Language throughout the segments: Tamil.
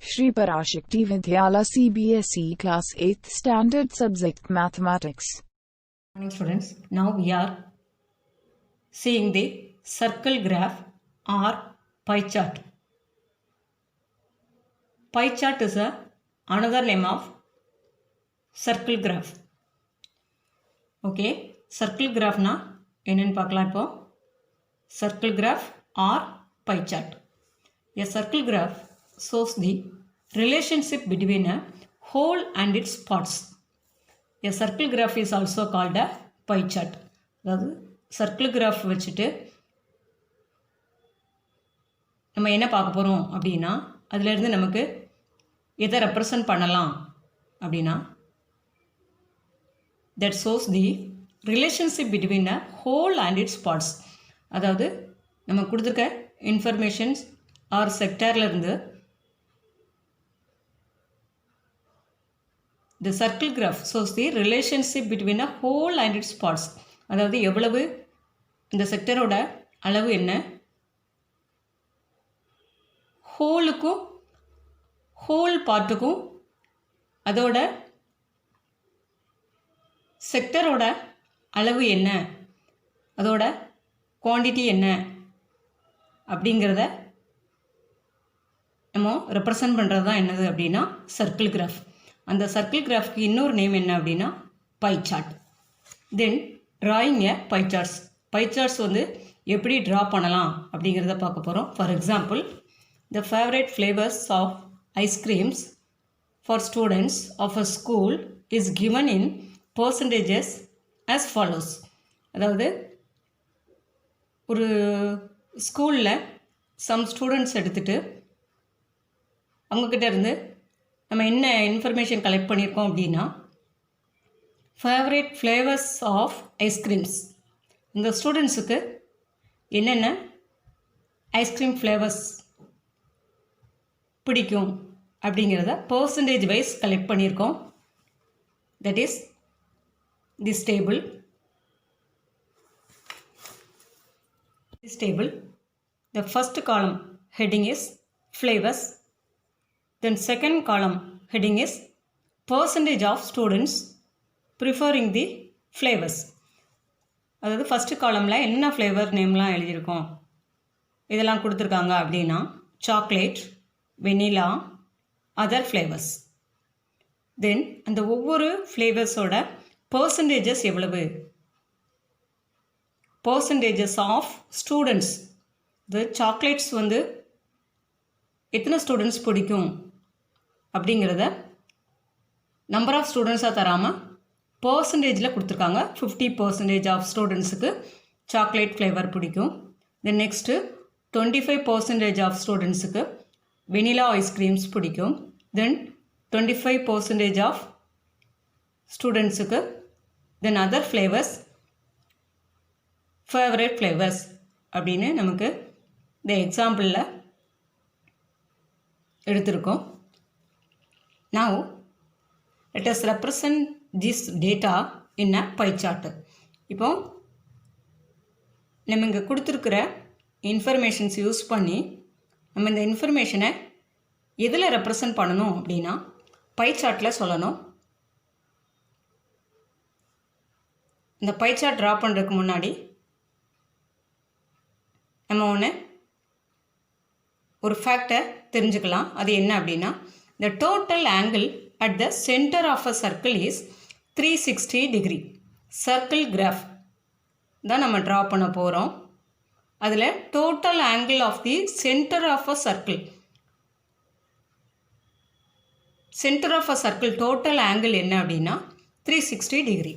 Shri Parashakti Vidyala CBSE Class 8th Standard Subject Mathematics. Morning students, now we are seeing the circle graph or pie chart. Pie chart is another name of circle graph. Okay, circle graph na என்னன்னு பார்க்கலாம் இப்போ. Circle graph or pie chart. A circle graph shows the relationship between a whole and its parts. A circle graph is also called a pie chart. அதாவது circle graph வச்சுட்டு நம்ம என்ன பார்க்க போகிறோம் அப்படின்னா அதிலிருந்து நமக்கு எதை ரெப்ரசன்ட் பண்ணலாம் அப்படின்னா that shows the relationship between a whole and its parts. அதாவது நம்ம கொடுத்துருக்க இன்ஃபர்மேஷன்ஸ் ஆர் செக்டார்லேருந்து the circle graph shows the relationship between a whole and its parts. அதாவது எவ்வளவு இந்த செக்டரோட அளவு என்ன, ஹோலுக்கும் ஹோல் பார்ட்டுக்கும் அதோட செக்டரோட அளவு என்ன, அதோட குவான்டிட்டி என்ன அப்படிங்கிறத நம்ம ரெப்ரசன்ட் பண்ணுறது தான் என்னது அப்படின்னா சர்க்கிள் கிராஃப். அந்த சர்க்கிள் கிராஃப்க்கு இன்னொரு நேம் என்ன அப்படின்னா pie chart. Then drawing a pie charts. Pie charts வந்து எப்படி ட்ரா பண்ணலாம் அப்படிங்கிறத பார்க்க போகிறோம். For example, the favourite flavours of ice creams for students of a school is given in percentages as follows. அதாவது ஒரு ஸ்கூலில் சம் ஸ்டூடெண்ட்ஸ் எடுத்துகிட்டு அவங்கக்கிட்ட இருந்து நம்ம என்ன இன்ஃபர்மேஷன் கலெக்ட் பண்ணியிருக்கோம் அப்படின்னா ஃபேவரட் ஃப்ளேவர்ஸ் ஆஃப் ஐஸ்கிரீம்ஸ். இந்த ஸ்டூடெண்ட்ஸுக்கு என்னென்ன ஐஸ்கிரீம் ஃப்ளேவர்ஸ் பிடிக்கும் அப்படிங்கிறத பர்சன்டேஜ் வைஸ் கலெக்ட் பண்ணியிருக்கோம். That is this table. This table, the first column heading is flavors, then second column heading is percentage of students preferring the flavors. அதாவது ஃபஸ்ட்டு காலமில் என்ன ஃப்ளேவர் நேம்லாம் எழுதியிருக்கோம், இதெல்லாம் கொடுத்துருக்காங்க அப்படின்னா சாக்லேட், வெனிலா, அதர் ஃப்ளேவர்ஸ். தென் அந்த ஒவ்வொரு ஃப்ளேவர்ஸோட பர்சன்டேஜஸ் எவ்வளவு, பர்சன்டேஜஸ் ஆஃப் ஸ்டூடெண்ட்ஸ். இது சாக்லேட்ஸ் வந்து எத்தனை ஸ்டூடெண்ட்ஸ் பிடிக்கும் அப்படிங்கிறத நம்பர் ஆஃப் ஸ்டூடெண்ட்ஸாக தராமல் பர்சன்டேஜில் கொடுத்துருக்காங்க. 50% ஆஃப் ஸ்டூடெண்ட்ஸுக்கு சாக்லேட் ஃப்ளேவர் பிடிக்கும். தென் நெக்ஸ்ட்டு 25% ஆஃப் ஸ்டூடெண்ட்ஸுக்கு வெனிலா ஐஸ்கிரீம்ஸ் பிடிக்கும். தென் 25% ஆஃப் ஸ்டூடெண்ட்ஸுக்கு then other flavours favourite flavours அப்படின்னு நமக்கு இந்த எக்ஸாம்பிளில் எடுத்திருக்கோம். Now let us represent this data in a pie chart. இப்போ நம்ம இங்கே கொடுத்துருக்கிற இன்ஃபர்மேஷன்ஸ் யூஸ் பண்ணி நம்ம இந்த இன்ஃபர்மேஷனை எதில் ரெப்ரசன்ட் பண்ணணும் அப்படின்னா பை சார்ட்டில் சொல்லணும். இந்த பை சார்ட் ட்ரா பண்ணுறதுக்கு முன்னாடி நம்ம ஒரு ஃபேக்டை தெரிஞ்சுக்கலாம். அது என்ன அப்படின்னா the total angle at the centre of a circle is 360 degree. Circle graph தான் நம்ம ட்ரா பண்ண போகிறோம். அதில் total angle of the centre of a circle, centre of a circle total angle என்ன அப்படின்னா 360 degree.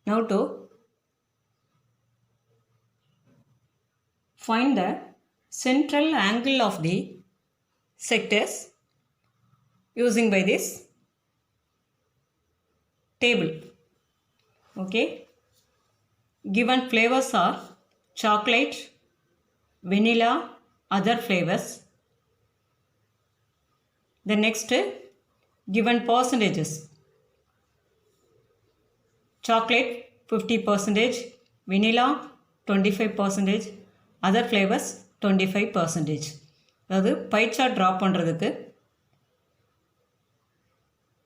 Now to find the central angle of the sectors using by this table. Okay, given flavors are chocolate, vanilla, other flavors. The next given percentages: chocolate 50%, vanilla 25%, other flavors 25%. அதாவது பை சார்ட் ட்ரா பண்ணுறதுக்கு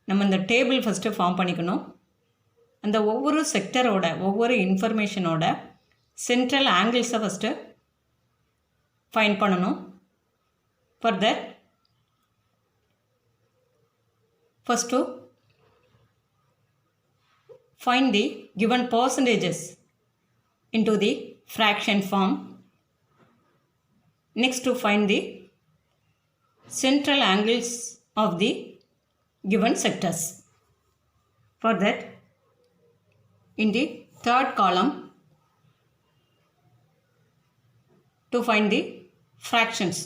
நம்ம இந்த டேபிள் ஃபஸ்ட்டு ஃபார்ம் பண்ணிக்கணும். அந்த ஒவ்வொரு செக்டரோட ஒவ்வொரு இன்ஃபர்மேஷனோட சென்ட்ரல் ஆங்கிள்ஸை ஃபஸ்ட்டு ஃபைண்ட் பண்ணணும். For that first to find the given percentages into the fraction form. Next to find the central angles of the given sectors. For that, in the third column, to find the fractions.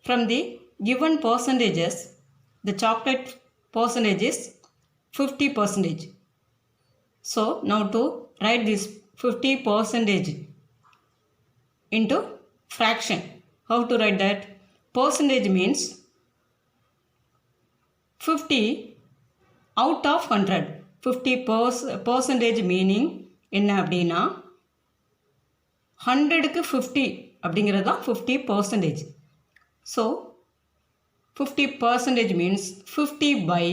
From the given percentages, the chocolate percentage is 50%. So now to write this 50% into fraction. How to write that? Percentage means 50 out of 100. 50% meaning என்ன அப்படின்னா 100க்கு 50 அப்படிங்கிறது தான் 50%. So 50% means 50 by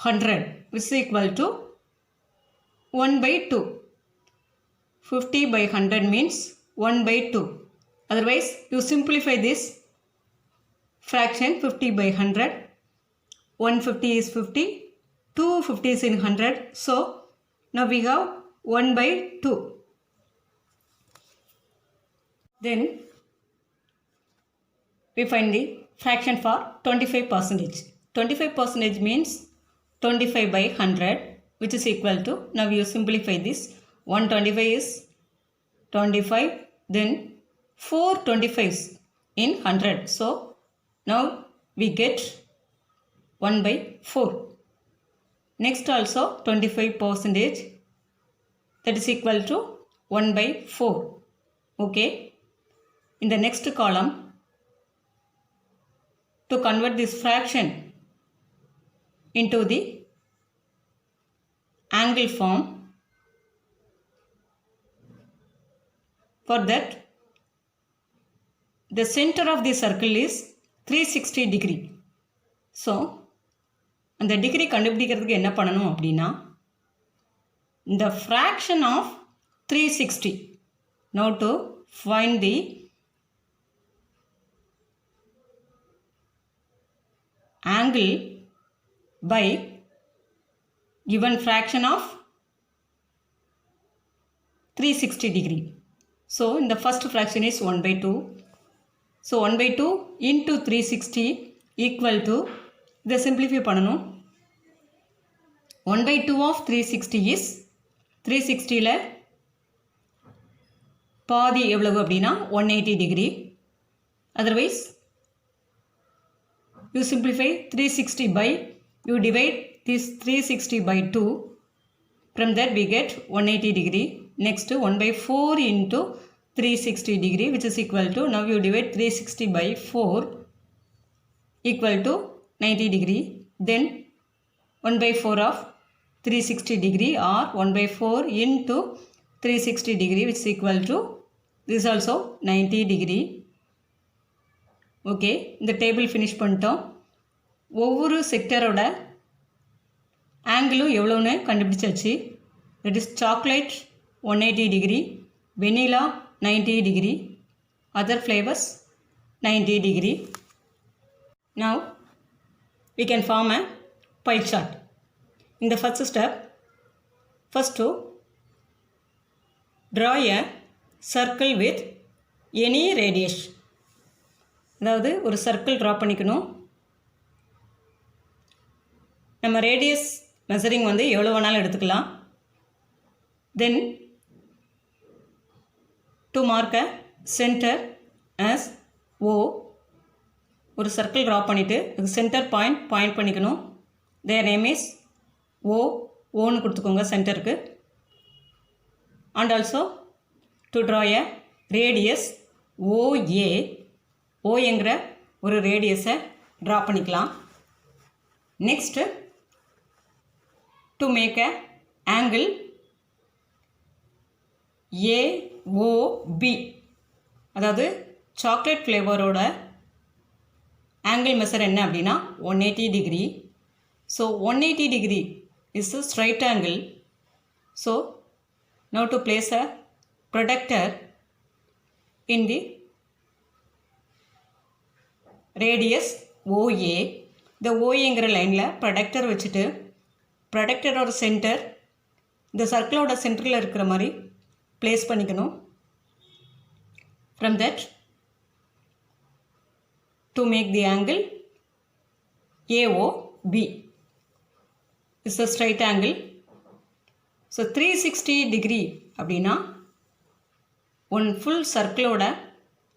100 which is equal to 1 by 2. 50 by 100 means 1 by 2. Otherwise, you simplify this fraction 50 by 100. 150 is 50. 250 is in 100. So, now we have 1 by 2. Then, we find the fraction for 25%. 25% means 25 by 100 which is equal to, now you simplify this, 125 is 25, then 4 25s in 100. So now we get 1 by 4. Next also 25%, that is equal to 1 by 4. Okay. In the next column, to convert this fraction into the angle form, for that the center of the circle is 360 degree. So அந்த டிகிரி கண்டுபிடிக்கிறதுக்கு என்ன பண்ணணும் அப்படின்னா இந்த fraction of 360. Now to find the angle by given fraction of 360 degree. So in the first fraction is 1 by 2. So 1 by 2 into 360 equal to, இதை simplify பண்ணணும். 1 by 2 of 360 is 360ல பாதி எவ்வளவு அப்படின்னா 180 degree. Otherwise, you simplify 360 by, you divide this 360 by 2. From that we get 180 degree. Next 1 by 4 into 360 degree which is equal to, now you divide 360 by 4 equal to 90 degree. Then 1 by 4 of 360 degree or 1 by 4 into 360 degree which is equal to, this also 90 degree. Okay, இந்த டேபிள் ஃபினிஷ் பண்ணிட்டோம். ஒவ்வொரு செக்டரோட ஆங்கிளும் எவ்வளோன்னு கண்டுபிடிச்சாச்சு. That is chocolate 180 degree, vanilla 90 degree, other flavours 90 degree. Now we can form a pie chart. In the first step, first to draw a circle with any radius. அதாவது ஒரு சர்க்கிள் ட்ரா பண்ணிக்கணும். நம்ம ரேடியஸ் மெஷரிங் வந்து எவ்வளோ வேணாலும் எடுத்துக்கலாம். Then to mark a centre as O, ஒரு சர்க்கிள் ட்ரா பண்ணிவிட்டு அதுக்கு சென்டர் பாயிண்ட் பண்ணிக்கணும். தேர் நேம் இஸ் ஓன்னு கொடுத்துக்கோங்க சென்டருக்கு. And also to draw a radius OA, ஓங்கிற ஒரு ரேடியஸை ட்ரா பண்ணிக்கலாம். Next to make a angle AOB, அதாவது சாக்லேட் ஃப்ளேவரோட ஆங்கிள் மெஷர் என்ன அப்படின்னா 180 degree. So 180 degree is a straight angle. So now to place a projector in the radius OA. இந்த OAங்கிற லைனில் ப்ரொடக்டர் வச்சுட்டு ப்ரொடக்டரோட சென்டர் இந்த சர்க்கிளோட சென்டரில் இருக்கிற மாதிரி ப்ளேஸ் பண்ணிக்கணும். From that to make the angle AOB is a straight angle. So 360 degree அப்படின்னா ஒன் ஃபுல் சர்க்கிளோட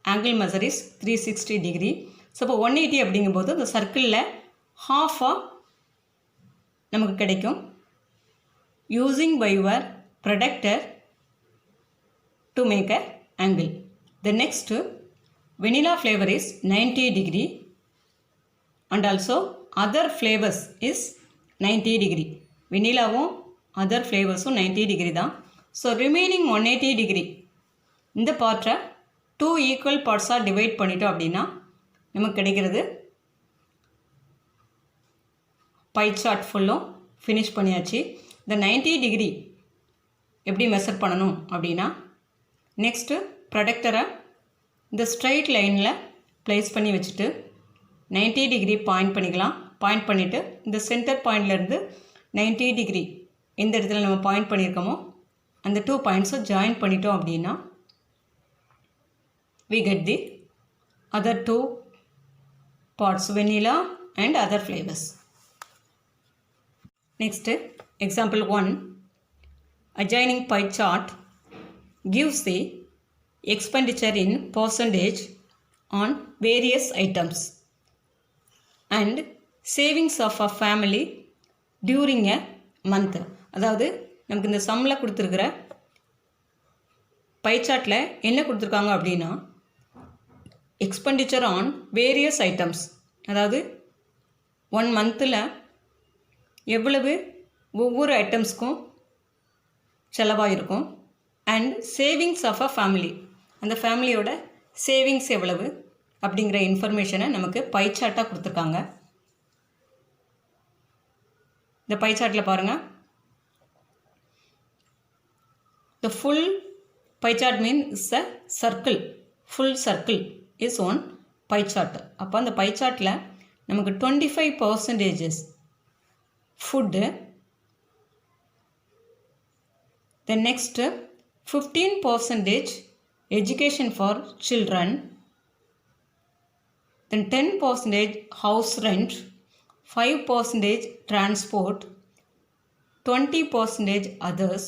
angle measure is 360 degree. So இப்போ 180 அப்படிங்கும்போது அந்த சர்க்கிளில் ஹாஃபாக நமக்கு கிடைக்கும். Using by your protractor to make a angle. The next vanilla flavor is 90 degree and also other flavors is 90 degree. வெனிலாவும் அதர் ஃப்ளேவர்ஸும் 90 டிகிரி தான். ஸோ ரிமைனிங் 180 டிகிரி இந்த பார்ட்டை 2 ஈக்குவல் பார்ட்ஸாக டிவைட் பண்ணிட்டோம் அப்படின்னா நமக்கு கிடைக்கிறது பை சார்ட் ஃபுல்லும் ஃபினிஷ் பண்ணியாச்சு. இந்த 90 டிகிரி எப்படி மெஷர் பண்ணணும் அப்படின்னா நெக்ஸ்ட்டு ப்ரொடக்டரை இந்த ஸ்ட்ரைட் லைனில் ப்ளேஸ் பண்ணி வச்சுட்டு 90 டிகிரி பாயிண்ட் பண்ணிக்கலாம். பாயிண்ட் பண்ணிவிட்டு இந்த சென்டர் பாயிண்ட்லேருந்து 90 டிகிரி எந்த இடத்துல நம்ம பாயிண்ட் பண்ணியிருக்கோமோ அந்த 2 பாயிண்ட்ஸை ஜாயின் பண்ணிட்டோம் அப்படின்னா we get the other 2 parts, vanilla and other flavors. Next, example 1. Adjoining pie chart gives the expenditure in percentage on various items and savings of a family during a month. அதாவது நமக்கு இந்த சம்மில் கொடுத்துருக்கிற பை சார்ட்டில் என்ன கொடுத்துருக்காங்க அப்படின்னா எக்ஸ்பெண்டிச்சர் ஆன் வேரியஸ் ஐட்டம்ஸ், அதாவது 1 மந்தில் எவ்வளவு ஒவ்வொரு ஐட்டம்ஸ்க்கும் செலவாயிருக்கும். And savings of a family, அந்த ஃபேமிலியோட சேவிங்ஸ் எவ்வளவு அப்படிங்கிற இன்ஃபர்மேஷனை நமக்கு பை சார்ட்டாக கொடுத்துருக்காங்க. இந்த பை சார்ட்டில் பாருங்கள், the full pie chart means a circle, full circle is one pie chart. அப்போ அந்த pie chartல நமக்கு 25% food, the next 15% education for children, then 10% house rent, 5% transport, 20% others,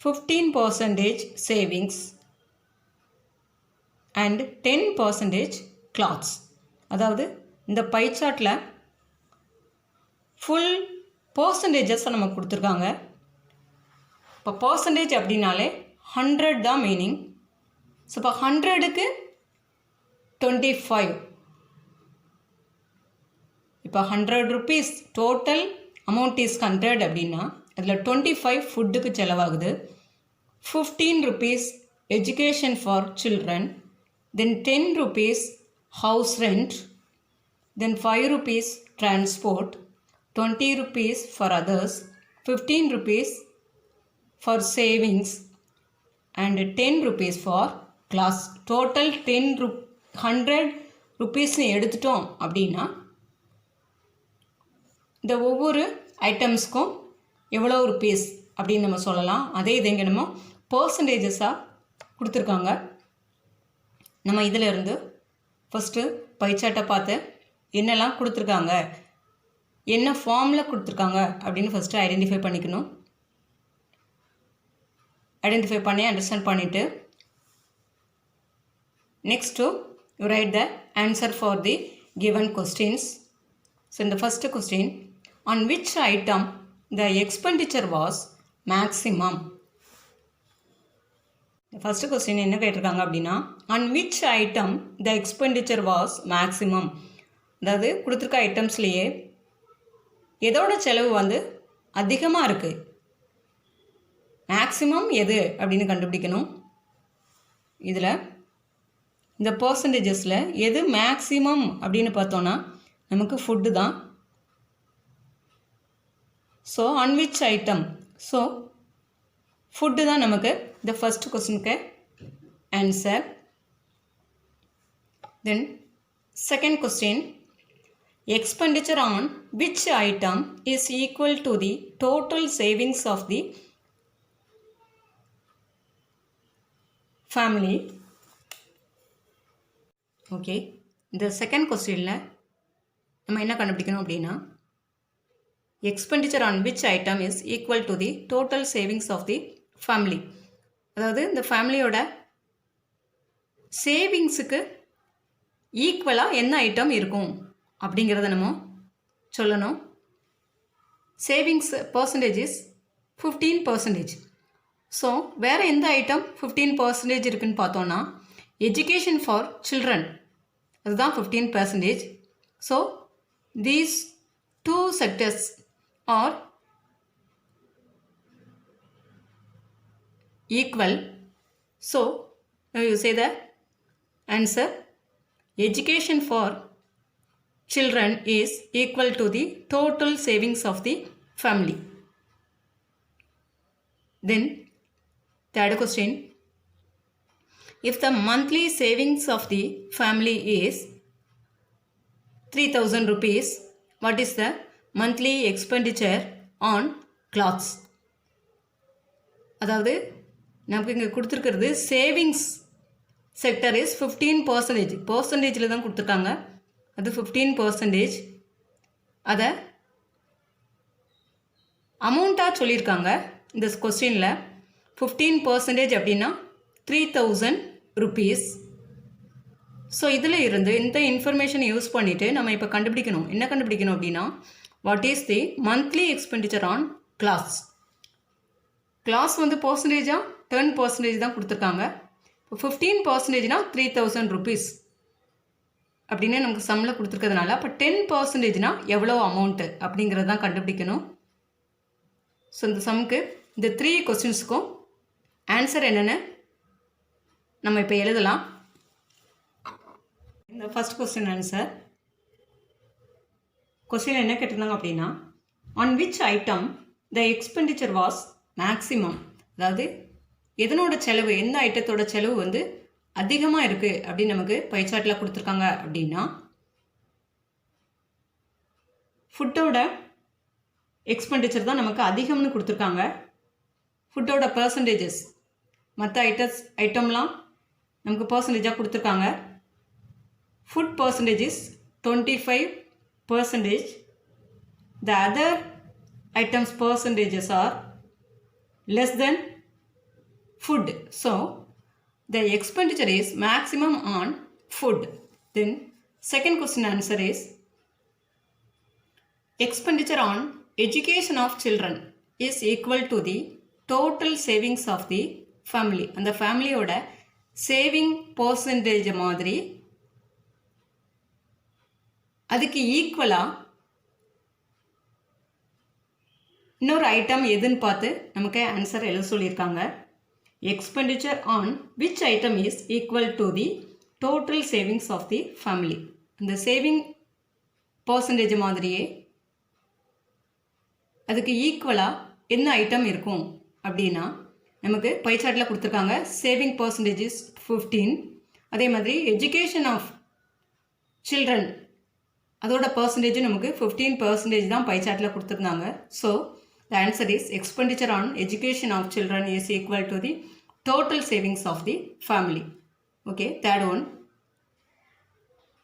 15% savings and 10% clothes. அதாவது இந்த பை சார்ட்டில் ஃபுல் பர்சன்டேஜஸை நமக்கு கொடுத்துருக்காங்க. இப்போ பர்சன்டேஜ் அப்படின்னாலே 100 தான் மீனிங். ஸோ இப்போ 100க்கு 25, இப்போ 100 rupees டோட்டல் அமௌண்ட் இஸ் 100 அப்படின்னா அதில் 25 ஃபுட்டுக்கு செலவாகுது, 15 rupees education for children, then 10 rupees house rent, then 5 rupees transport, 20 rupees for others, 15 rupees for savings and 10 rupees for class. Total 100 rupees எடுத்துட்டோம் அப்படின்னா இந்த ஒவ்வொரு ஐட்டம்ஸ்க்கும் எவ்வளோ ருபீஸ் அப்படின்னு நம்ம சொல்லலாம். அதே இது இங்கே நம்ம பர்சன்டேஜஸாக கொடுத்துருக்காங்க. நம்ம இதில் இருந்து ஃபஸ்ட்டு பை சார்ட்டை பார்த்து என்னெல்லாம் கொடுத்துருக்காங்க, என்ன ஃபார்மில் கொடுத்துருக்காங்க அப்படின்னு ஃபஸ்ட்டு ஐடென்டிஃபை பண்ணிக்கணும். ஐடென்டிஃபை பண்ணி அண்டர்ஸ்டாண்ட் பண்ணிவிட்டு next you write the answer for the given questions. So இந்த first question, on which item the expenditure was maximum. The first question என்ன கேட்டிருக்காங்க அப்படின்னா on which item the expenditure was maximum. அதாவது கொடுத்துருக்க ஐட்டம்ஸ்லேயே எதோட செலவு வந்து அதிகமாக இருக்குது, மேக்ஸிமம் எது அப்படின்னு கண்டுபிடிக்கணும். இதில் இந்த பர்சன்டேஜஸில் எது மேக்ஸிமம் அப்படின்னு பார்த்தோன்னா நமக்கு ஃபுட்டு தான். So on which item, so food தான் நமக்கு இந்த ஃபஸ்ட் கொஸ்டினுக்கு answer. Then second question, expenditure on which item is equal to the total savings of the family. Okay, இந்த செகண்ட் கொஸ்டினில் நம்ம என்ன கண்டுபிடிக்கணும் அப்படின்னா, expenditure on which item is equal to the total savings of the family. அதாவது இந்த ஃபேமிலியோட சேவிங்ஸுக்கு ஈக்குவலாக என்ன ஐட்டம் இருக்கும் அப்படிங்கிறத நம்ம சொல்லணும். Savings percentage is 15%. ஸோ வேறு எந்த ஐட்டம் 15% இருக்குதுன்னு பார்த்தோன்னா, எஜுகேஷன் ஃபார் சில்ட்ரன், அதுதான் 15%. So these two sectors are equal. So you say the answer, education for children is equal to the total savings of the family. Then third question, if the monthly savings of the family is 3000 rupees, what is the monthly expenditure on clothes? அதாவது நமக்கு இங்கே கொடுத்துருக்கிறது சேவிங்ஸ் செக்டர் இஸ் 15%. பர்சன்டேஜில் தான் கொடுத்துருக்காங்க, அது 15%. அதை அமௌண்ட்டாக சொல்லியிருக்காங்க இந்த கொஸ்டினில். 15% அப்படின்னா 3000 rupees. ஸோ இதில் இருந்து இந்த இன்ஃபர்மேஷனை யூஸ் பண்ணிவிட்டு நம்ம இப்போ கண்டுபிடிக்கணும். என்ன கண்டுபிடிக்கணும் அப்படின்னா, what is the monthly expenditure on clothes. Clothes வந்து பர்சன்டேஜாக 10% தான் கொடுத்துருக்காங்க. இப்போ 15%னா 3000 rupees அப்படின்னு நமக்கு சம்மில் கொடுத்துருக்கிறதுனால, அப்போ 10%னா எவ்வளோ அமௌண்ட்டு அப்படிங்கிறது தான் கண்டுபிடிக்கணும். ஸோ இந்த சம்முக்கு இந்த 3 கொஸ்டின்ஸுக்கும் ஆன்சர் என்னென்னு நம்ம இப்போ எழுதலாம். இந்த ஃபஸ்ட் கொஸ்டின் ஆன்சர், கொஸ்டின் என்ன கேட்டிருந்தாங்க அப்படின்னா, on which item the expenditure was maximum. அதாவது எதனோட செலவு, எந்த ஐட்டத்தோட செலவு வந்து அதிகமாக இருக்குது அப்படின்னு நமக்கு பைச்சாட்டில் கொடுத்துருக்காங்க அப்படின்னா, ஃபுட்டோட எக்ஸ்பெண்டிச்சர் தான் நமக்கு அதிகம்னு கொடுத்துருக்காங்க. ஃபுட்டோட பர்சன்டேஜஸ் மற்ற ஐட்டம்லாம் நமக்கு பர்சன்டேஜாக கொடுத்துருக்காங்க. Food percentage is 25%. The other items percentages are less than food. So the expenditure is maximum on food. Then second question answer is, expenditure on education of children is equal to the total savings of the family. அந்த ஃபேமிலியோட சேவிங் பர்சன்டேஜ் மாதிரி அதுக்கு ஈக்குவலாக இன்னொரு ஐட்டம் எதுன்னு பார்த்து நமக்கு ஆன்சர் எழுத சொல்லியிருக்காங்க. Expenditure on which item is equal to the total savings of the family. அந்த சேவிங் பர்சன்டேஜ் மாதிரியே அதுக்கு ஈக்குவலாக என்ன ஐட்டம் இருக்கும் அப்படின்னா, நமக்கு பைச்சாட்டில் கொடுத்துருக்காங்க சேவிங் பர்சன்டேஜ் இஸ் 15. அதே மாதிரி எஜுகேஷன் ஆஃப் சில்ட்ரன் அதோட பர்சன்டேஜ் நமக்கு 15% தான் பைச்சாட்டில் கொடுத்துருந்தாங்க. So the answer is expenditure on education of children is equal to the total savings of the family. Okay, third one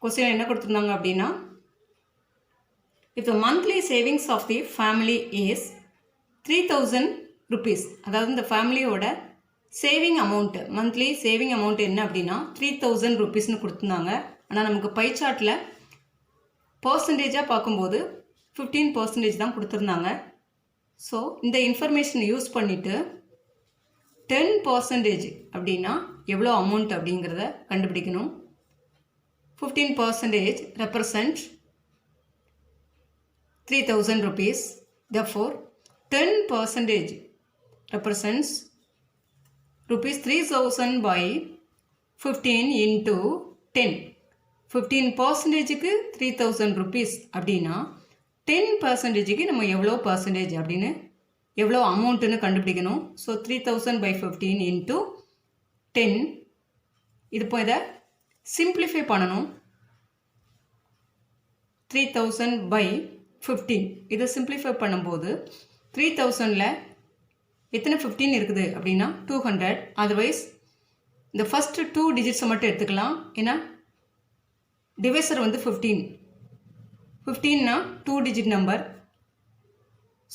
question என்ன கொடுத்துருந்தாங்க அப்படின்னா, if the monthly savings of the family is 3000 rupees, அதாவது இந்த ஃபேமிலியோட saving amount, monthly saving amount என்ன அப்படின்னா 3000 rupeesனு கொடுத்துருந்தாங்க. ஆனால் நமக்கு பைச்சாட்டில் பர்சன்டேஜாக பார்க்கும்போது 15% தான் கொடுத்துருந்தாங்க. ஸோ இந்த இன்ஃபர்மேஷனை யூஸ் பண்ணிவிட்டு 10% அப்படின்னா எவ்வளோ அமௌண்ட் அப்படிங்கிறத கண்டுபிடிக்கணும். 15% represent 3000 rupees. Therefore 10% represents rupees 3000 by 15 into 10. 15%க்கு 3000 rupees அப்படின்னா 10%க்கு நம்ம எவ்வளோ பர்சன்டேஜ் அப்படின்னு எவ்வளோ அமௌண்ட்டுன்னு கண்டுபிடிக்கணும். So 3000 by 15 into 10. இது இப்போ இதை சிம்பிளிஃபை பண்ணணும். 3000 by 15 இதை சிம்பிளிஃபை பண்ணும்போது 3000ல் எத்தனை 15 இருக்குது அப்படின்னா 200. அதர்வைஸ் இந்த ஃபஸ்ட்டு 2 டிஜிட்ஸை மட்டும் எடுத்துக்கலாம். ஏன்னா டிவைசர் வந்து 15. 15னா 2 டிஜிட் நம்பர்.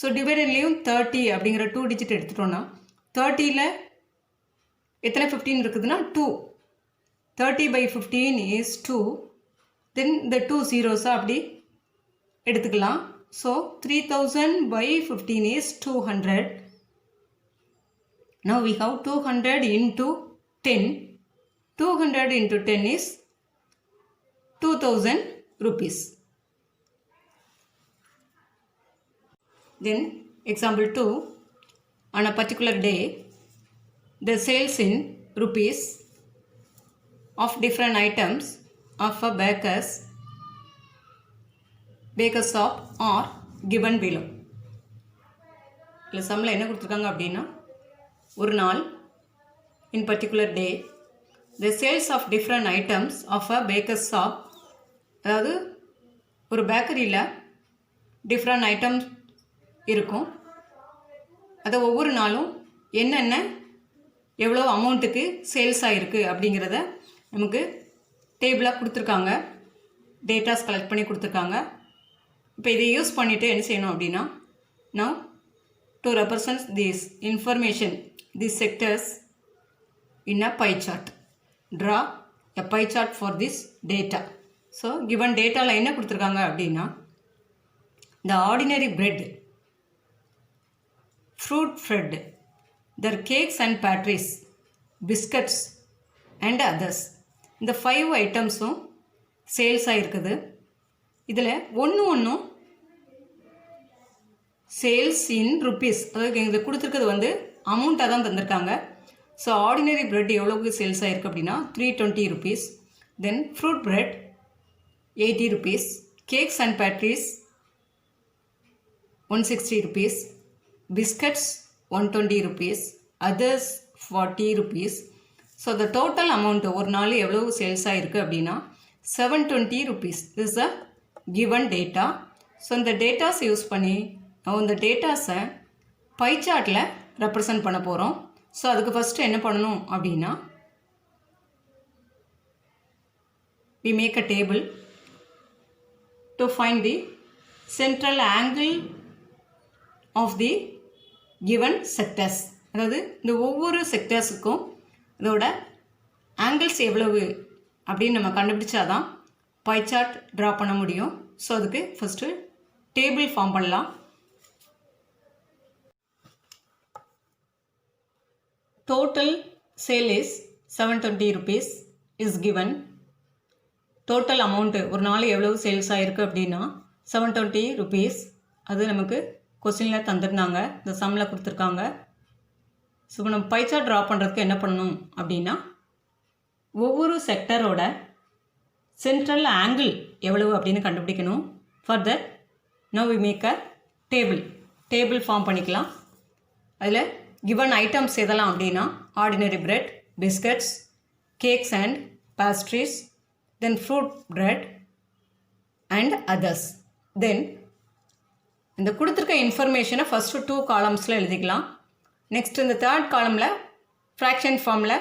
ஸோ டிவைடர்லேயும் 30 அப்படிங்கிற 2 டிஜிட் எடுத்துட்டோன்னா 30ல் எத்தனை 15 இருக்குதுன்னா 2. 30 by 15 is 2. தென் இந்த 2 zeros அப்படி எடுத்துக்கலாம். So 3000 by 15 is 200. Now we have 200 into 10. 200 into 10 is 2000 rupees. Then example 2, on a particular day the sales in rupees of different items of a baker's shop are given below. இல்லை சம்மில் என்ன கொடுத்துருக்காங்க அப்படின்னா ஒரு நாள் in particular day the sales of different items of a baker's shop, அதாவது ஒரு பேக்கரியில் டிஃப்ரெண்ட் ஐட்டம்ஸ் இருக்கும். அதை ஒவ்வொரு நாளும் என்னென்ன எவ்வளோ அமௌண்ட்டுக்கு சேல்ஸ் ஆகிருக்கு அப்படிங்கிறத நமக்கு டேபிளாக கொடுத்துருக்காங்க. டேட்டாஸ் கலெக்ட் பண்ணி கொடுத்துருக்காங்க. இப்போ இதை யூஸ் பண்ணிவிட்டு என்ன செய்யணும் அப்படின்னா now to represent this information, these sectors in a pie chart. Draw a pie chart for this data. So given டேட்டாவில் என்ன கொடுத்துருக்காங்க அப்படின்னா the ordinary bread, fruit bread, their cakes and pastries, biscuits and others. இந்த 5 ஐட்டம்ஸும் சேல்ஸ் ஆகிருக்குது. இதில் ஒன்றும் சேல்ஸ் இன் ருப்பீஸ், அதாவது இங்கே கொடுத்துருக்கிறது வந்து அமௌண்ட்டாக தான் தந்திருக்காங்க. ஸோ ஆர்டினரி பிரெட் எவ்வளோக்கு சேல்ஸ் ஆகிருக்கு அப்படின்னா 320 rupees. Then fruit bread 80 rupees. Cakes and patties 160 rupees. Biscuits 120 rupees. Others 40 rupees. So the total amount ஒரு நாள் எவ்வளோ சேல்ஸ் ஆகிருக்கு அப்படின்னா 720 rupees. This is a given data. So இந்த டேட்டாஸை யூஸ் பண்ணி இந்த டேட்டாஸை பை சார்ட்டில் ரெப்ரசன்ட் பண்ண போகிறோம். ஸோ அதுக்கு ஃபஸ்ட்டு என்ன பண்ணணும் அப்படின்னா we make a table to find the central angle of the given sectors. அதாவது இந்த ஒவ்வொரு செக்டர்ஸுக்கும் இதோட ஆங்கிள்ஸ் எவ்வளவு அப்படின்னு நம்ம கண்டுபிடிச்சாதான் பை சார்ட் ட்ரா பண்ண முடியும். ஸோ அதுக்கு ஃபஸ்ட்டு டேபிள் ஃபார்ம் பண்ணலாம். Total sale is 720 rupees is given. Total amount ஒரு நாள் எவ்வளவு சேல்ஸ் ஆகிருக்கு அப்படின்னா 720 rupees. அது நமக்கு கொஸ்டினில் தந்துருந்தாங்க, இந்த சம்மில் கொடுத்துருக்காங்க. ஸோ இப்போ நம்ம பை சார்ட் ட்ரா பண்ணுறதுக்கு என்ன பண்ணணும் அப்படின்னா ஒவ்வொரு செக்டரோட சென்ட்ரல் ஆங்கிள் எவ்வளவு அப்படின்னு கண்டுபிடிக்கணும். For that now we make a table form பண்ணிக்கலாம். அதில் கிவன் ஐட்டம்ஸ் எதெல்லாம் அப்படின்னா ordinary bread, biscuits, cakes and pastries, then fruit bread and others. Then இந்த கொடுத்துருக்க இன்ஃபர்மேஷனை ஃபஸ்ட்டு 2 காலம்ஸில் எழுதிக்கலாம். நெக்ஸ்ட் இந்த 3rd காலமில் ஃப்ராக்ஷன் ஃபார்மில்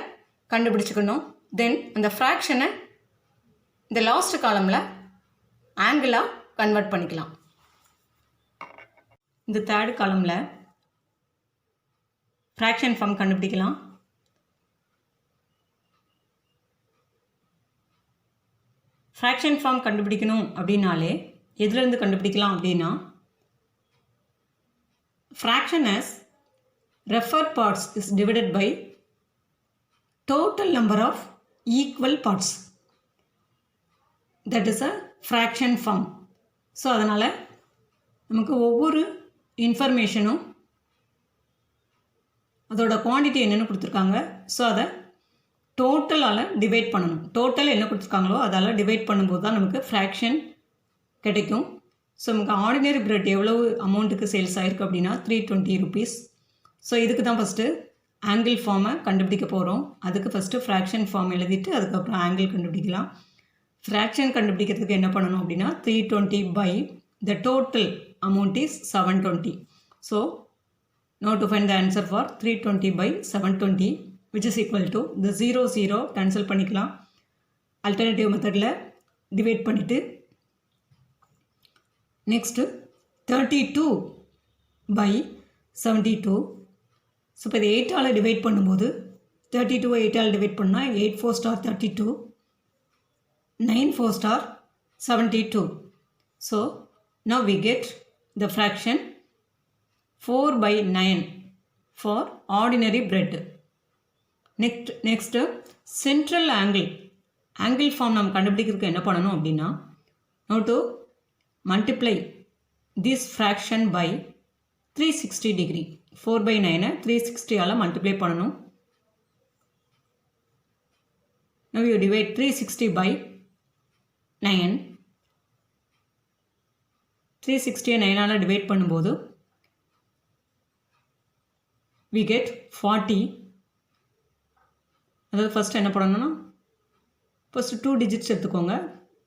கண்டுபிடிச்சிக்கணும். தென் அந்த ஃப்ராக்ஷனை இந்த லாஸ்ட் காலமில் ஆங்கிளாக கன்வெர்ட் பண்ணிக்கலாம். இந்த 3rd காலமில் ஃப்ராக்ஷன் ஃபார்ம் கண்டுபிடிக்கலாம். ஃப்ராக்ஷன் ஃபார்ம் கண்டுபிடிக்கணும் அப்படின்னாலே எதுலேருந்து கண்டுபிடிக்கலாம் அப்படின்னா fraction as referred parts is divided by total number of equal parts. That is a fraction form. So அதனால் நமக்கு ஒவ்வொரு இன்ஃபர்மேஷனும் அதோட குவான்டிட்டி என்னென்னு கொடுத்துருக்காங்க. ஸோ அதை டோட்டலால் டிவைட் பண்ணணும். டோட்டல் என்ன கொடுத்துருக்காங்களோ அதால் டிவைட் பண்ணும்போது தான் நமக்கு ஃப்ராக்ஷன் கிடைக்கும். ஸோ நமக்கு ஆர்டினரி பிரெட் எவ்வளவு அமௌண்ட்டுக்கு சேல்ஸ் ஆகிருக்கு அப்படின்னா 320 rupees. ஸோ இதுக்கு தான் ஃபஸ்ட்டு ஆங்கிள் ஃபார்மை கண்டுபிடிக்க போகிறோம். அதுக்கு ஃபஸ்ட்டு ஃப்ராக்ஷன் ஃபார்ம் எழுதிட்டு அதுக்கப்புறம் ஆங்கிள் கண்டுபிடிக்கலாம். ஃப்ராக்ஷன் கண்டுபிடிக்கிறதுக்கு என்ன பண்ணணும் அப்படின்னா 320 by the total amount is 720. So now to find the answer for 320 by 720 which is equal to the 0 cancel பண்ணிக்கலாம். alternative மெத்தடில் டிவைட் பண்ணிவிட்டு நெக்ஸ்ட்டு 32 by 72. ஸோ இப்போ இது 8ஆல் டிவைட் பண்ணும்போது 32 8ஆல் டிவைட் பண்ணால் 8 4 star 32, 9 4 star 72. So now we get the fraction 4 by 9 for ordinary bread. Next central angle form நாம் கண்டுபிடிக்கிறதுக்கு என்ன பண்ணணும் அப்படின்னா now to multiply this fraction by 360 degree. 4 by 9 360 all multiply பண்ணணும். now you divide 360 by 9. 360 9 all divide பண்ணும்போது we get 40. அதாவது ஃபஸ்ட்டு என்ன பண்ணணும்னா ஃபஸ்ட்டு 2 digits எடுத்துக்கோங்க.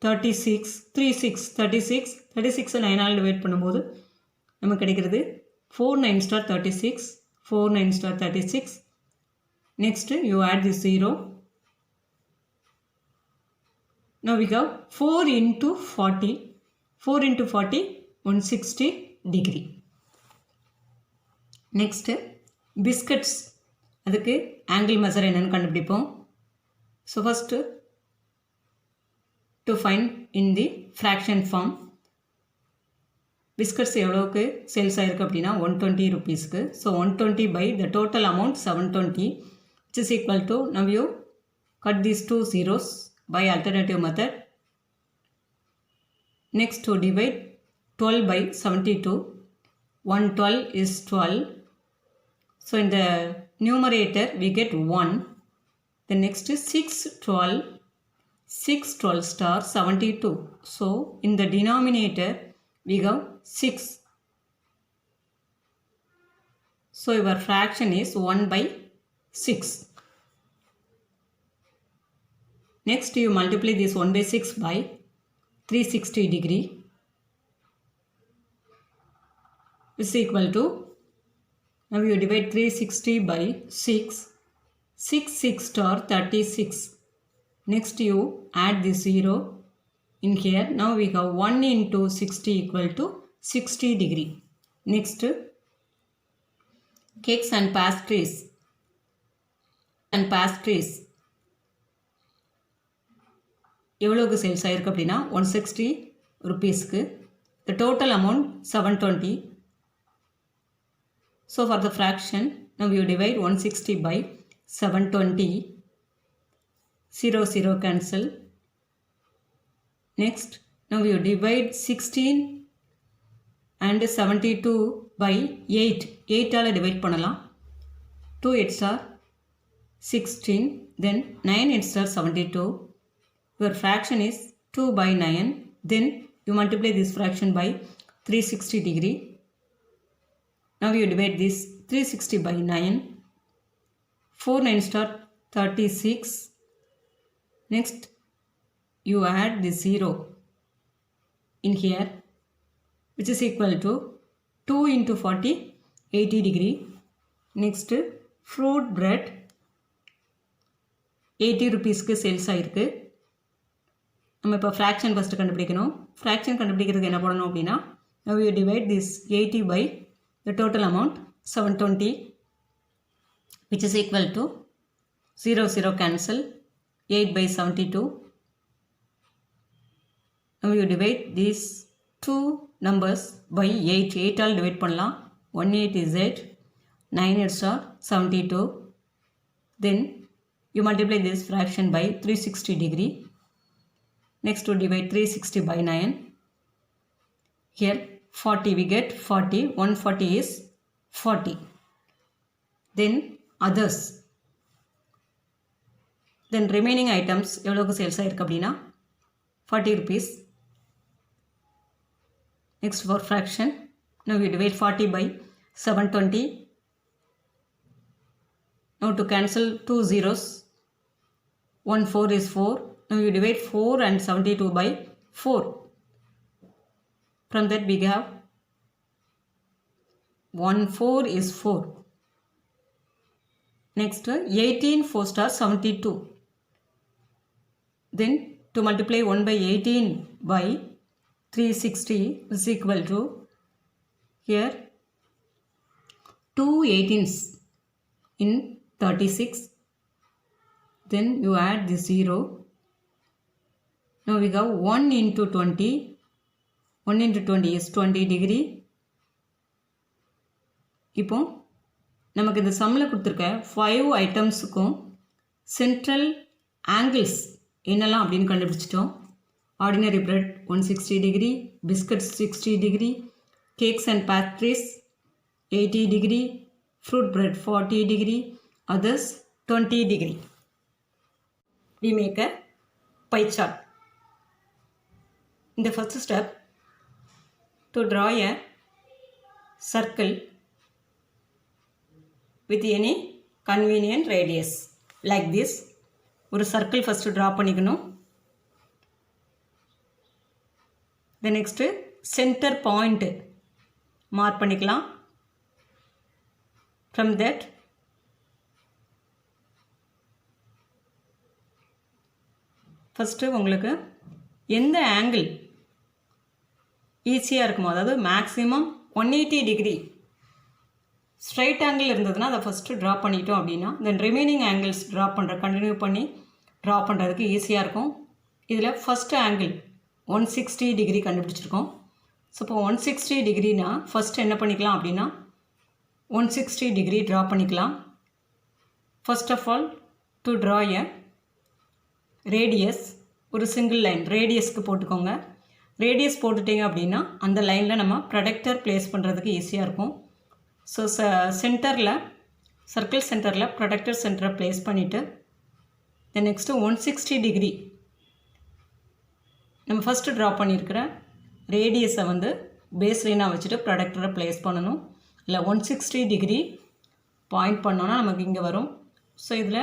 36 36 36 36 9 ஆல் டிவைட் பண்ணும்போது நமக்கு கிடைக்கிறது 4 9 star 36, 4 9 star 36. Next you add this 0. Now we have 4 into 40. 4 into 40 160 degree. Next biscuits அதுக்கு angle measure என்னன்னு கண்டுபிடிப்போம். So first to find in the fraction form biscuits எவ்வளோக்கு சேல்ஸ் ஆகிருக்கு அப்படின்னா 120 rupeesக்கு. So 120 by the total amount 720 which is equal to, now you cut these 2 zeros by alternative method. Next to divide 12 by 72. 112 is 12. So in the numerator we get 1. The next is 6 12 star 72. So in the denominator we have 6. So your fraction is 1 by 6. Next you multiply this 1 by 6 by 360 degree is equal to, now you divide 360 by 6. 6 star 36. Next you add this 0 in here. Now we have 1 into 60 equal to 60 degree. Next cakes and pastries. எவ்வளோக்கு சேல்ஸ் ஆகிருக்கு அப்படின்னா 160 rupeesக்கு. The total amount 720. So for the fraction, now you divide 160 by 720. 0 cancel. Next now you divide 16 and 72 by 8. 8 all divide பண்ணலாம். 2 8s are 16, then 9 8s are 72. Your fraction is 2 by 9. Then you multiply this fraction by 360 degree. Now you divide this 360 by 9. 4 9 star 36. Next you add this 0 in here which is equal to 2 into 40 80 degree. Next fruit bread 80 rupeesக்கு sales ஆகிருக்கு. நம்ம இப்போ ஃப்ராக்ஷன் ஃபஸ்ட்டு கண்டுபிடிக்கணும். ஃப்ராக்ஷன் கண்டுபிடிக்கிறதுக்கு என்ன பண்ணணும் அப்படின்னா now you divide this 80 by the total amount 720 which is equal to 0 cancel. 8 by 72. Now you divide these two numbers by 8. 8 all divide பண்ணலாம். 1 8 is 8. 9 8s are 72. Then you multiply this fraction by 360 degree. Next to divide 360 by 9. Here 40 we get 40. 140 is 40. Then others. Then remaining items எவ்வளோக்கு சேல்ஸ் ஆகிருக்கு அப்படின்னா 40 rupees. Next for fraction, now we divide 40 by 720. Now to cancel 2 zeros, 1 4 is 4. Now you divide 4 and 72 by 4. From that we have 1 4 is 4. Next 18 4 star 72. Then to multiply 1 by 18 by 360 is equal to, here 2 18s in 36. Then you add the 0. Now we have 1 into 20. 1 into 20 is 20 degree. இப்போ நமக்கு இந்த சம்மில் கொடுத்துருக்க 5 ஐட்டம்ஸுக்கும் சென்ட்ரல் ஆங்கிள்ஸ் என்னெல்லாம் அப்படின்னு கண்டுபிடிச்சிட்டோம். Ordinary bread 160 degree, biscuits 60 degree, cakes and pastries 80 degree, fruit bread 40 degree, others 20 degree. We make a pie chart. In the first step, to draw a circle with any convenient radius like this. ஒரு circle first draw பண்ணிக்கணும். The next center point mark பண்ணிக்கலாம். From that ஃபஸ்ட்டு உங்களுக்கு எந்த ஆங்கிள் ஈஸியாக இருக்குமோ, அதாவது மேக்ஸிமம் 180 டிகிரி ஸ்ட்ரைட் ஆங்கிள் இருந்ததுன்னா அதை ஃபஸ்ட்டு ட்ரா பண்ணிட்டோம் அப்படின்னா தென் ரிமைனிங் ஆங்கிள்ஸ் கண்டினியூ பண்ணி ட்ரா பண்ணுறதுக்கு ஈஸியாக இருக்கும். இதில் ஃபஸ்ட்டு ஆங்கிள் 160 டிகிரி கண்டுபிடிச்சிருக்கோம். ஸோ இப்போ 160 டிகிரினா ஃபஸ்ட்டு என்ன பண்ணிக்கலாம் அப்படின்னா 160 டிகிரி ட்ரா பண்ணிக்கலாம். First of all to draw a radius, ஒரு சிங்கிள் லைன் ரேடியஸ்க்கு போட்டுக்கோங்க. ரேடியஸ் போட்டுட்டிங்க அப்படின்னா அந்த லைனில் நம்ம ப்ரொடக்டர் ப்ளேஸ் பண்ணுறதுக்கு ஈஸியாக இருக்கும். ஸோ சென்டரில் சர்க்கிள் சென்டரில் ப்ரொடக்டர் சென்டரை ப்ளேஸ் பண்ணிவிட்டு தென் நெக்ஸ்ட்டு 160 டிகிரி நம்ம ஃபஸ்ட்டு ட்ரா பண்ணியிருக்கிற ரேடியஸை வந்து பேஸ் லைனாக வச்சுட்டு ப்ரொடக்டரை ப்ளேஸ் பண்ணணும். இல்லை 160 டிகிரி பாயிண்ட் பண்ணோன்னா நமக்கு இங்கே வரும். ஸோ இதில்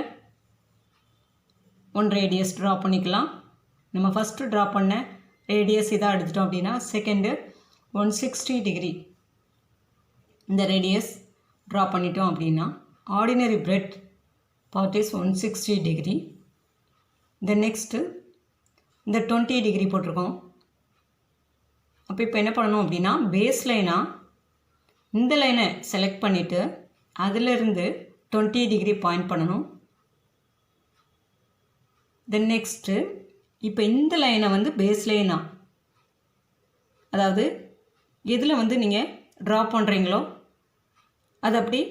1 ரேடியஸ் ட்ரா பண்ணிக்கலாம். நம்ம ஃபஸ்ட்டு ட்ரா பண்ண ரேடியஸ் இதாக எடுத்துட்டோம் அப்படின்னா செகண்டு 160 டிகிரி இந்த ரேடியஸ் ட்ரா பண்ணிட்டோம் அப்படின்னா ordinary bread part is 160 degree. Then next இந்த 20 டிகிரி போட்டிருக்கோம். அப்போ இப்போ என்ன பண்ணணும் அப்படின்னா பேஸ் லைனாக இந்த லைனை செலக்ட் பண்ணிவிட்டு அதிலிருந்து 20 டிகிரி பாயிண்ட் பண்ணணும். தென் நெக்ஸ்ட்டு இப்போ இந்த லைனை வந்து பேஸ் லைனாக, அதாவது எதில் வந்து நீங்கள் ட்ரா பண்ணுறீங்களோ அது அப்படி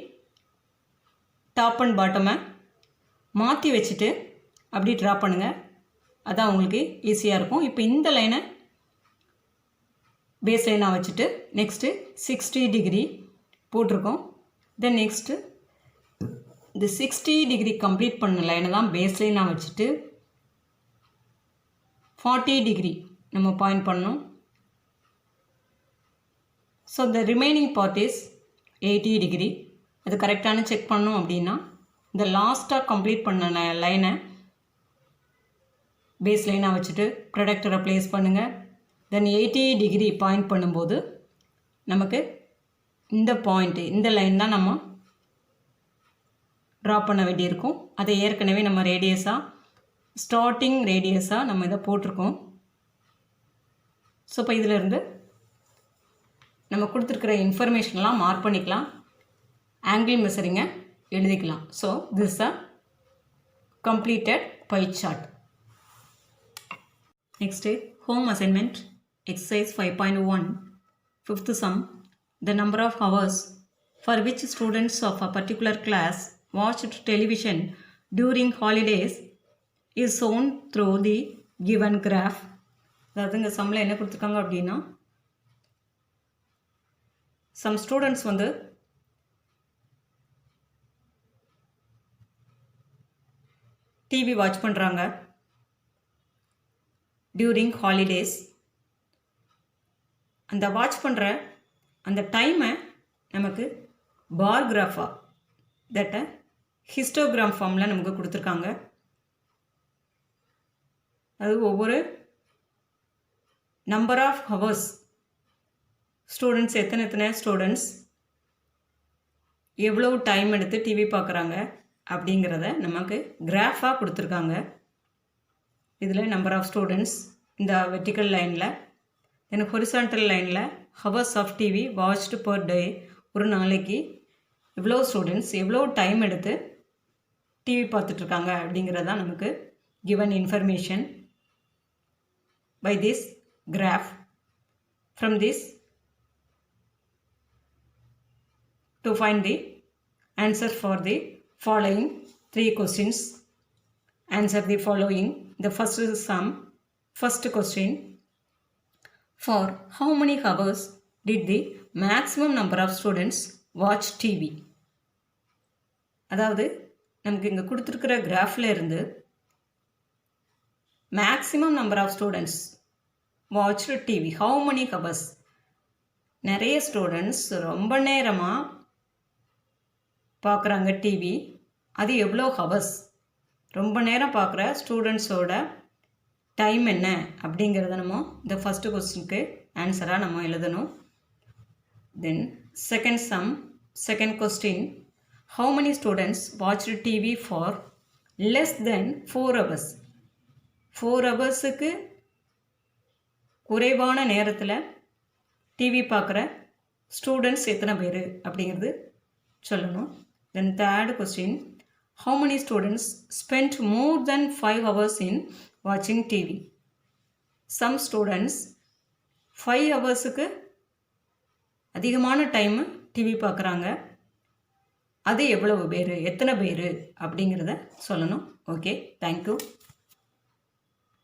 டாப் அண்ட் பாட்டமை மாற்றி வச்சுட்டு அப்படி ட்ரா பண்ணுங்கள். அதான் உங்களுக்கு ஈஸியாக இருக்கும். இப்போ இந்த லைனை பேஸ் லைனாக வச்சுட்டு நெக்ஸ்ட்டு 60 டிகிரி போட்டிருக்கோம். தென் நெக்ஸ்ட்டு இந்த 60 டிகிரி கம்ப்ளீட் பண்ண லைனை தான் பேஸ் லைனாக வச்சுட்டு 40 டிகிரி நம்ம பாயிண்ட் பண்ணணும். So the remaining part is 80 degree. அது கரெக்டானு செக் பண்ணணும் அப்படின்னா இந்த லாஸ்ட்டாக கம்ப்ளீட் பண்ண லைனை பேஸ் லைனாக வச்சுட்டு ப்ரொடக்டரை ப்ளேஸ் பண்ணுங்கள். தென் 80 டிகிரி பாயிண்ட் பண்ணும்போது நமக்கு இந்த பாயிண்ட்டு இந்த லைன் தான் நம்ம ட்ரா பண்ண வேண்டியிருக்கும். அதை ஏற்கனவே நம்ம ரேடியஸாக ஸ்டார்டிங் ரேடியஸாக நம்ம இதை போட்டிருக்கோம். ஸோ இப்போ இதிலேருந்து நம்ம கொடுத்துருக்கிற இன்ஃபர்மேஷன்லாம் மார்க் பண்ணிக்கலாம். ஆங்கிள் மெஷரிங்கை எழுதிக்கலாம். So this a completed pie chart. Next home assignment exercise 5.1 fifth sum. The number of hours for which students of a particular class watched television during holidays is shown through the given graph. அதாவது இங்கே சம்மில் என்ன கொடுத்துருக்காங்க அப்படின்னா சம் ஸ்டூடெண்ட்ஸ் வந்து டிவி வாட்ச் பண்ணுறாங்க டியூரிங் ஹாலிடேஸ். அந்த வாட்ச் பண்ணுற அந்த டைமை நமக்கு பார் கிராஃபாக தட்டை ஹிஸ்டோகிராம் ஃபார்மில் நமக்கு கொடுத்துருக்காங்க. அது ஒவ்வொரு நம்பர் ஆஃப் ஹவர்ஸ் ஸ்டூடெண்ட்ஸ் எத்தனை ஸ்டூடெண்ட்ஸ் எவ்வளோ டைம் எடுத்து டிவி பார்க்குறாங்க அப்படிங்கிறத நமக்கு கிராஃபாக கொடுத்துருக்காங்க. இதில் நம்பர் ஆஃப் ஸ்டூடெண்ட்ஸ் இந்த வெர்டிக்கல் லைனில், எனக்கு ஹொரிசான்டல் லைனில் hours of TV watched per day, ஒரு நாளைக்கு எவ்வளோ ஸ்டூடெண்ட்ஸ் எவ்வளோ டைம் எடுத்து டிவி பார்த்துட்ருக்காங்க அப்படிங்கிறதான் நமக்கு given information by this graph. From this, to find the answer for the following 3 questions, answer the following. The first is first question, for how many hours did the maximum number of students watch TV? அதாவது நமக்கு இங்கே கொடுத்துருக்கிற கிராஃபில் இருந்து maximum number of students watched TV, how many hours, நிறைய ஸ்டூடெண்ட்ஸ் ரொம்ப நேரமாக பார்க்குறாங்க டிவி, அது எவ்வளோ ஹவர்ஸ், ரொம்ப நேரம் பார்க்குற ஸ்டூடெண்ட்ஸோட டைம் என்ன அப்படிங்கிறத நம்ம இந்த ஃபஸ்ட்டு கொஸ்டினுக்கு ஆன்சராக நம்ம எழுதணும். Then second question, how many students watched TV for less than 4 hours? 4 ஹவர்ஸுக்கு குறைவான நேரத்தில் டிவி பார்க்குற ஸ்டூடெண்ட்ஸ் எத்தனை பேர் அப்படிங்கிறது சொல்லணும். Then third question, how many students spent more than 5 hours in watching TV? some students 5 ஹவர்ஸுக்கு அதிகமான டைம் டிவி பார்க்குறாங்க, அது எவ்வளவு பேர், எத்தனை பேர் அப்படிங்கிறத சொல்லணும். Okay, thank you.